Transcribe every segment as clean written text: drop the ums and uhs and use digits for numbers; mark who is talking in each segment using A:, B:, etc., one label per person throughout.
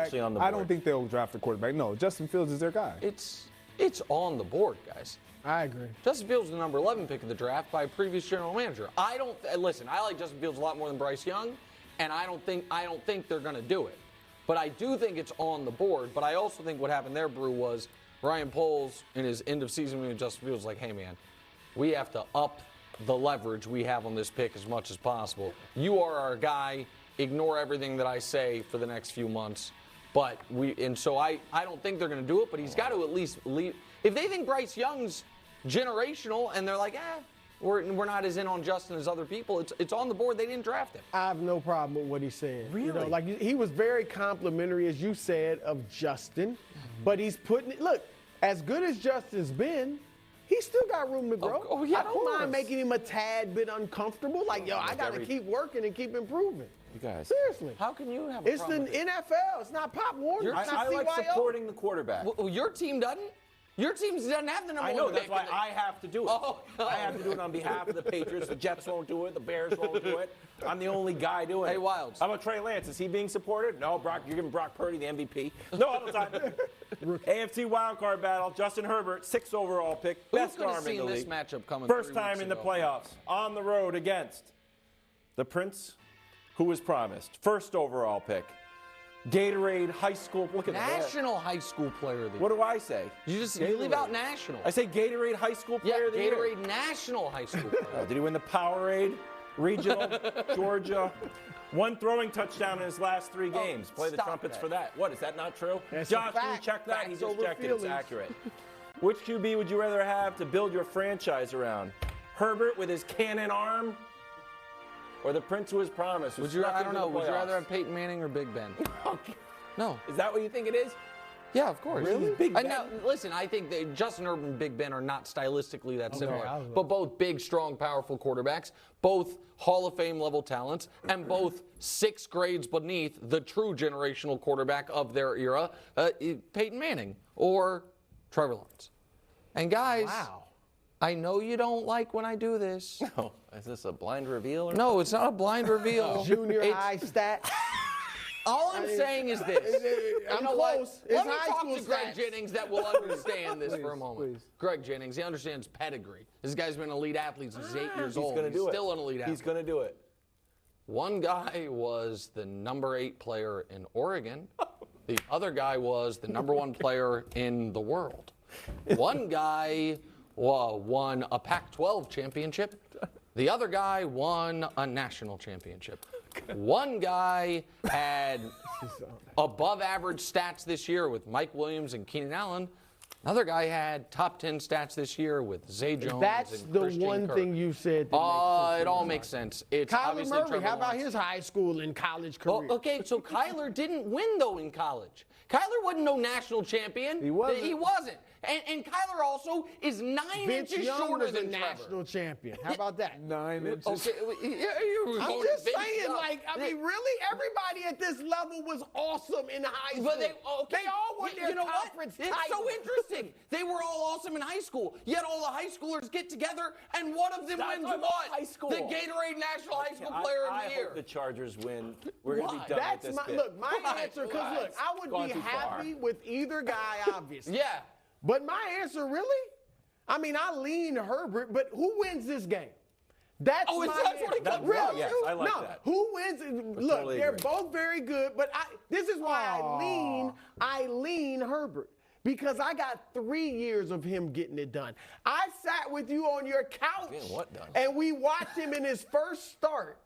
A: quarterback,
B: actually on the board.
A: I don't think they'll draft a quarterback. No, Justin Fields is their guy.
C: It's on the board, guys.
D: I agree.
C: Justin Fields is the number 11 pick of the draft by a previous general manager. Listen, I like Justin Fields a lot more than Bryce Young, and I don't think they're going to do it. But I do think it's on the board. But I also think what happened there, Brew, was Ryan Poles in his end of season meeting with Justin Fields was like, hey, man, we have to up the leverage we have on this pick as much as possible. You are our guy. Ignore everything that I say for the next few months. So I don't think they're going to do it, but he's got to at least leave. If they think Bryce Young's generational and they're like, we're not as in on Justin as other people, it's on the board. They didn't draft him.
D: I have no problem with what he said.
C: Really?
D: You know, like he was very complimentary, as you said, of Justin. But he's putting it. Look, as good as Justin's been, he's still got room to grow.
C: Oh, yeah,
D: I don't mind making him a tad bit uncomfortable. Like, I got to keep working and keep improving.
B: You guys.
D: Seriously.
C: How can you have a
D: It's
C: problem
D: the
C: with it?
D: NFL. It's not Pop Warner. It's
B: I
D: not
B: like
D: CYO.
B: supporting the quarterback.
C: Well, your team doesn't? Your team doesn't have the number
B: I
C: one
B: know,
C: pick.
B: that's why I have to do it.
C: Oh.
B: I have to do it on behalf of the Patriots. The Jets won't do it. The Bears won't do it. I'm the only guy doing it.
C: Hey, Wilds.
B: How about Trey Lance? Is he being supported? No, Brock. You're giving Brock Purdy the MVP. No, all the time. AFC wildcard battle. Justin Herbert, 6th overall pick.
C: Who
B: Best
C: could have
B: arm in
C: seen
B: the
C: this
B: league.
C: matchup coming
B: First
C: 3
B: time
C: weeks
B: in the
C: ago?
B: playoffs. On the road against the Prince, who was promised. 1st overall pick. Gatorade High School. Look at that.
C: National High School Player of the Year.
B: What do I say?
C: You leave out national.
B: I say Gatorade High School Player of the Year.
C: Gatorade National High School Player.
B: Did he win the Powerade? Regional, Georgia. 1 throwing touchdown in his last 3 games. Play the
C: stop
B: trumpets
C: that.
B: for that. What, is that not true?
D: That's
B: Josh,
D: a
B: can you
D: fact.
B: check that? He
D: Facts
B: just
D: over
B: checked it. It's
D: feelings.
B: accurate. Which QB would you rather have to build your franchise around? Herbert with his cannon arm? Or the Prince who was promised?
C: Would you rather have Peyton Manning or Big Ben? No.
B: Is that what you think it is?
C: Yeah, of course.
B: Really? Big Ben?
C: Now, listen, I think that Justin Herbert and Big Ben are not stylistically that similar,
D: I was-
C: but both big, strong, powerful quarterbacks, both Hall of Fame level talents, and both 6 grades beneath the true generational quarterback of their era, Peyton Manning or Trevor Lawrence. And guys, I know you don't like when I do this.
B: No. Is this a blind reveal? Or
C: No, it's not a blind reveal.
D: Junior
C: It's-
D: high stat.
C: All I'm saying is this.
D: I'm
C: You know what?
D: close. It's
C: Let me
D: high
C: talk
D: school
C: to Greg
D: stats.
C: Jennings that will understand this for a moment.
A: please.
C: Greg Jennings, he understands pedigree. This guy's been an elite athlete since he's 8 years
B: He's
C: old.
B: going to do it.
C: Still an elite athlete.
B: He's going to do it.
C: One guy was the number 8 player in Oregon. The other guy was the number 1 player in the world. One guy won a Pac-12 championship. The other guy won a national championship. One guy had above average stats this year with Mike Williams and Keenan Allen. Another guy had top 10 stats this year with Zay Jones
D: That's
C: and
D: the
C: Christian
D: one
C: Kirk.
D: thing you said that makes sense.
C: It all makes sense. It's
D: Kyler
C: obviously
D: Murray,
C: Trevor
D: how about
C: Lawrence.
D: his high school and college
C: Oh,
D: career?
C: okay, so Kyler didn't win, though, in college. Kyler wasn't no national champion.
A: He wasn't.
C: He wasn't. And Kyler also is 9
D: Vince
C: inches
D: Young
C: shorter
D: was a
C: than Trevor.
D: national champion. How about that?
A: 9 inches.
C: Okay, you were
D: I'm
C: going
D: just
C: Vince
D: saying,
C: Young.
D: like, I mean, really, everybody at this level was awesome in high school.
C: But they
D: all won their
C: you know what?
D: conference
C: It's
D: titles.
C: so interesting. They were all awesome in high school. Yet all the high schoolers get together, and one of them
B: Stop
C: wins
B: talking
C: what?
B: about high school.
C: The Gatorade National High School Player
B: I
C: of the Year.
B: hope the Chargers win. We're going to
C: Why?
B: be done
D: That's
B: with this
D: my
B: bit.
D: look. My
C: Why?
D: answer, because
C: Why?
D: look, I would
B: Gone
D: be
B: too
D: happy
B: far.
D: with either guy, obviously.
C: Yeah.
D: But my answer, really, I mean, I lean Herbert, but who wins this game? That's
C: Oh,
D: my
C: that's what
D: answer.
C: it comes
D: Really?
C: down
B: Yes, I like
D: no,
B: that.
D: who wins? Look,
B: totally
D: they're
B: agree.
D: both very good, but this is why I lean Herbert. Because I got 3 years of him getting it done. I sat with you on your couch,
B: Getting what done?
D: and we watched him in his first start.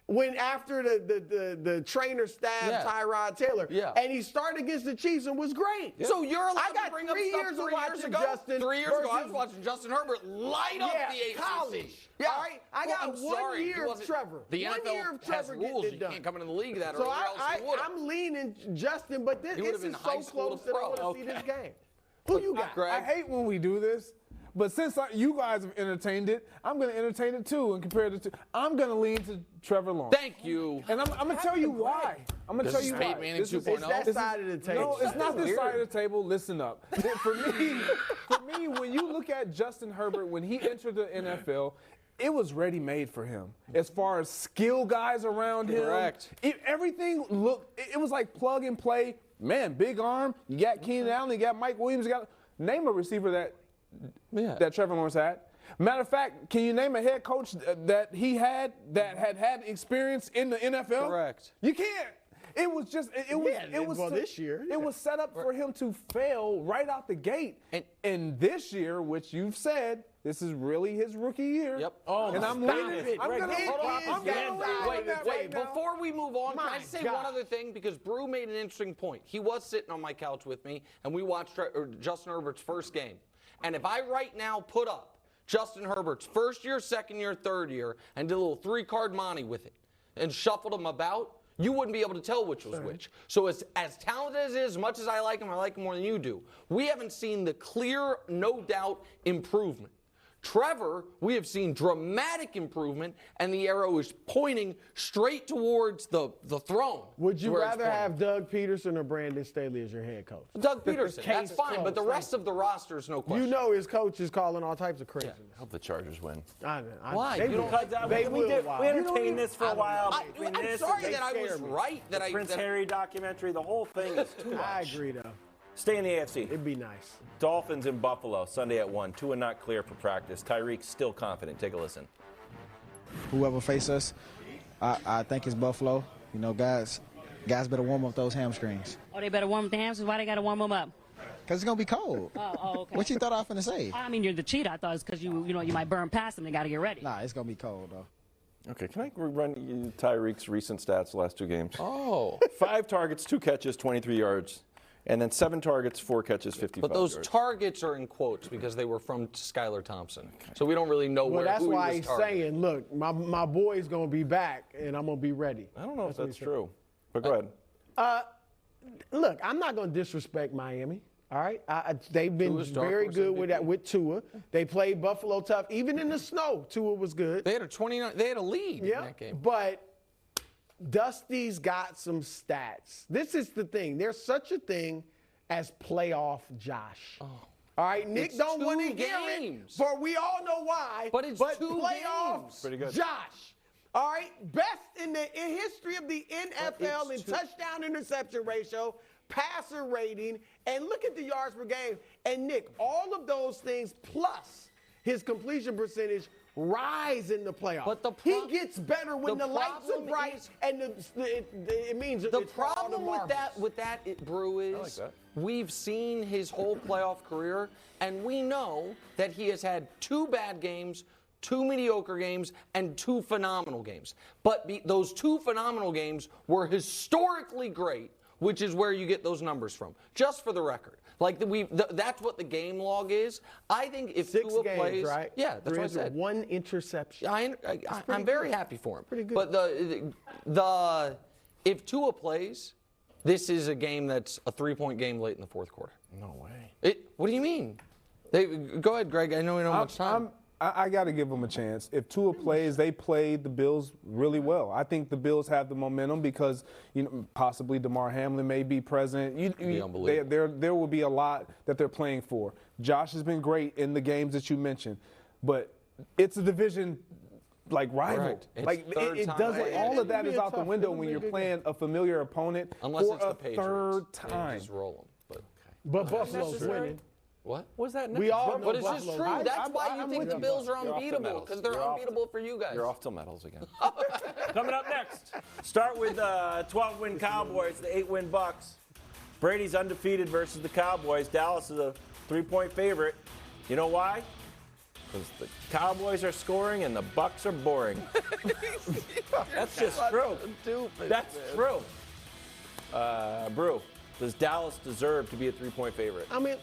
D: When after the trainer stabbed
C: Yeah.
D: Tyrod Taylor,
C: Yeah.
D: and he started against the Chiefs and was great.
C: So you're allowed
D: I got
C: to bring up
D: 3
C: stuff
D: years of
C: 3 years
D: watching
C: ago?
D: Justin
C: 3 years ago, I was
D: versus-
C: watching Justin Herbert light up the ACC.
D: college. Yeah. All right, I got
C: I'm
D: 1
C: sorry,
D: year
C: he
D: of
C: wasn't-
D: Trevor.
C: The
D: 1
C: NFL
D: year of
C: has
D: Trevor
C: rules.
D: getting
C: You
D: it done.
C: can't come into the league that
D: So
C: early, or else you would've.
D: I'm leaning Justin, but this
C: He would've
D: is
C: been high
D: so
C: school to
D: close that I
C: pro.
D: want to see this game. Who you got?
C: Greg?
A: I hate when we do this, but since you guys have entertained it, I'm going to entertain it too and compare the two. I'm going to lean to Trevor Lawrence.
C: Thank you.
A: And I'm going to tell you why. I'm going to
C: This
A: tell
C: is
A: you
C: Peyton
A: why.
C: Manning
A: This is-
C: 2.0.
D: It's that
A: This is-
D: side of the table.
A: No, it's not this
C: Weird.
A: side of the table. Listen up. For me, when you look at Justin Herbert, when he entered the NFL, it was ready-made for him. As far as skill guys around him.
C: Correct.
A: Everything looked, it was like plug and play, man, big arm. You got Keenan Allen, you got Mike Williams. Name a receiver that Trevor Lawrence had. Matter of fact, can you name a head coach that he had experience in the NFL?
C: Correct.
A: You can't. It was just
D: this year.
A: It was set up for him to fail right out the gate. And this year, which you've said, this is really his rookie year.
C: Yep.
A: Oh, and I'm leaning.
C: Wait. Before we move on, can I say
D: God.
C: one other thing? Because Brew made an interesting point. He was sitting on my couch with me, and we watched Justin Herbert's first game. And if I right now put up Justin Herbert's first year, second year, third year, and did a little 3-card Monty with it, and shuffled them about, you wouldn't be able to tell which was which. So as talented as he is, as much as I like him more than you do, we haven't seen the clear, no doubt, improvement. Trevor, we have seen dramatic improvement, and the arrow is pointing straight towards the throne.
D: Would you rather have Doug Peterson or Brandon Staley as your head coach?
C: Doug Peterson, that's
D: Case
C: fine, but the
D: closed.
C: rest of the roster is no question.
D: You know his coach is calling all types of craziness.
B: I hope the Chargers win.
C: Why?
D: They
C: You don't-
D: will. They
B: we
D: will. Why?
B: entertained this for a while. between
C: I'm
B: this
C: sorry
B: and
C: that I was
D: scare me.
C: right. That I
B: Prince
C: that,
B: Harry documentary, the whole thing is too much.
D: I agree, though.
B: Stay in the AFC.
D: It'd be nice.
B: Dolphins in Buffalo, Sunday at 1. Tua not clear for practice. Tyreek still confident. Take a listen.
E: Whoever face us, I think it's Buffalo. You know, guys better warm up those hamstrings.
F: Oh, they better warm up the hamstrings? Why they got to warm them up?
E: Because it's going to be cold.
F: Oh, okay.
E: What you thought I was going to say?
F: I mean, you're the cheater. I thought it's because you might burn past them. They got to get ready.
E: Nah, it's going to be cold, though.
B: Okay, can I run you Tyreek's recent stats the last 2 games?
C: Oh.
B: 5 targets, 2 catches, 23 yards. And then 7 targets, 4 catches, 55
C: But those
B: yards.
C: targets are in quotes because they were from Skylar Thompson. So we don't really know
D: Well, that's
C: who he
D: why
C: was
D: he's
C: targeting.
D: saying, look, my boy's going to be back, and I'm going to be ready.
B: I don't know if
D: what
B: that's
D: he said.
B: true. But go ahead.
D: Look, I'm not going to disrespect Miami. All right, they've been
C: Tua's dark
D: very
C: horse
D: good
C: MVP.
D: with Tua. They played Buffalo tough, even in the snow. Tua was good.
C: They had a lead in
D: Yeah,
C: that game.
D: but Dusty's got some stats. This is the thing. There's such a thing as playoff Josh. All right, Nick
C: It's
D: don't want to
C: 2
D: hear it,
C: games.
D: for we all know why.
C: But it's 2
D: playoff
C: games.
B: Pretty good.
D: Josh. All right, best in history of the NFL in touchdown interception ratio, passer rating, and look at the yards per game. And Nick, all of those things plus his completion percentage rise in the playoffs.
C: But
D: he gets better when the lights are
C: problem
D: bright
C: is-
D: and it means
C: The
D: it's for all the
C: problem with that, Brew, is
B: like that.
C: we've seen his whole playoff career, and we know that he has had 2 bad games, 2 mediocre games, and 2 phenomenal games. But those 2 phenomenal games were historically great, which is where you get those numbers from. Just for the record, like that's what the game log is. I think if
D: 6
C: Tua
D: games,
C: plays,
D: right?
C: yeah, that's what I said.
D: 1 interception.
C: I'm very happy for him.
D: Pretty good.
C: But if Tua plays, this is a game that's a 3-point game late in the 4th quarter.
B: No way.
C: What do you mean? Go ahead, Greg. I know we don't have much time.
A: I got to give them a chance. If Tua plays, they played the Bills really well. I think the Bills have the momentum because possibly Damar Hamlin may be present.
C: unbelievable.
A: There will be a lot that they're playing for. Josh has been great in the games that you mentioned, but it's a division rival.
C: Right. It's
A: Like
C: third
A: it
C: time
A: doesn't.
C: playing.
A: All of
D: It'll
A: that
D: be
A: is
D: a
A: out the
D: tough-
A: window
D: it'll
A: when
D: be a
A: you're
D: good
A: playing a familiar opponent
C: Unless
A: for
C: it's the
A: a
C: Patriots.
A: 3rd
C: They
A: time.
C: just roll them.
D: But Buffalo's winning.
C: What?
B: Was that
D: We all know
C: But it's
D: Buffalo's
C: just true.
D: winning.
C: That's why you
A: I'm
C: think
A: with
C: the
A: you.
C: Bills are
B: You're off the
C: unbeatable,
B: medals.
C: because they're
B: You're off
C: unbeatable for you guys.
B: You're off till medals again. Coming up next, start with 12-win Cowboys, the 8-win Bucks. Brady's undefeated versus the Cowboys. Dallas is a 3-point favorite. You know why? Because the Cowboys are scoring and the Bucks are boring. That's just true. That's true. Brew, does Dallas deserve to be a 3-point favorite?
D: I mean,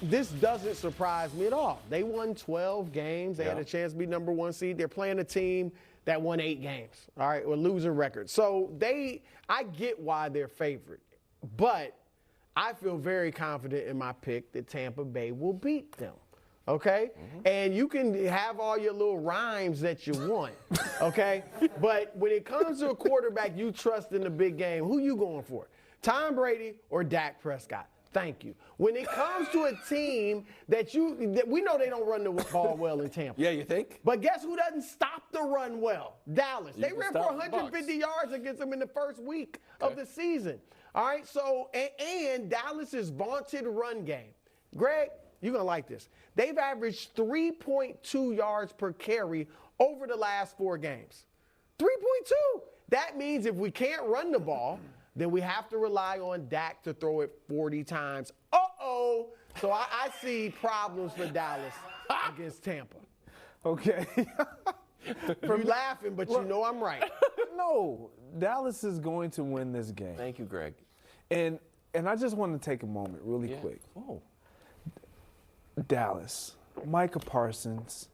D: this doesn't surprise me at all. They won 12 games. They had a chance to be number 1 seed. They're playing a team that won 8 games, all right, with losing record. So I get why they're favored. But I feel very confident in my pick that Tampa Bay will beat them. Okay? And you can have all your little rhymes that you want. Okay? But when it comes to a quarterback you trust in the big game, who you going for? Tom Brady or Dak Prescott? Thank you. When it comes to a team that we know they don't run the ball well in Tampa.
B: Yeah, you think?
D: But guess who doesn't stop the run well? Dallas. They
B: can
D: ran for
B: stop the
D: 150
B: Bucks.
D: yards against them in the first week of the season. All right, so, and Dallas's vaunted run game. Greg, you're going to like this. They've averaged 3.2 yards per carry over the last 4 games. 3.2. That means if we can't run the ball, then we have to rely on Dak to throw it 40 times. Uh-oh. So I see problems for Dallas against Tampa.
A: Okay.
D: You're laughing, but you know I'm right.
A: No, Dallas is going to win this game.
B: Thank you, Greg.
A: And I just want to take a moment really quick.
B: Oh.
A: Dallas, Micah Parsons,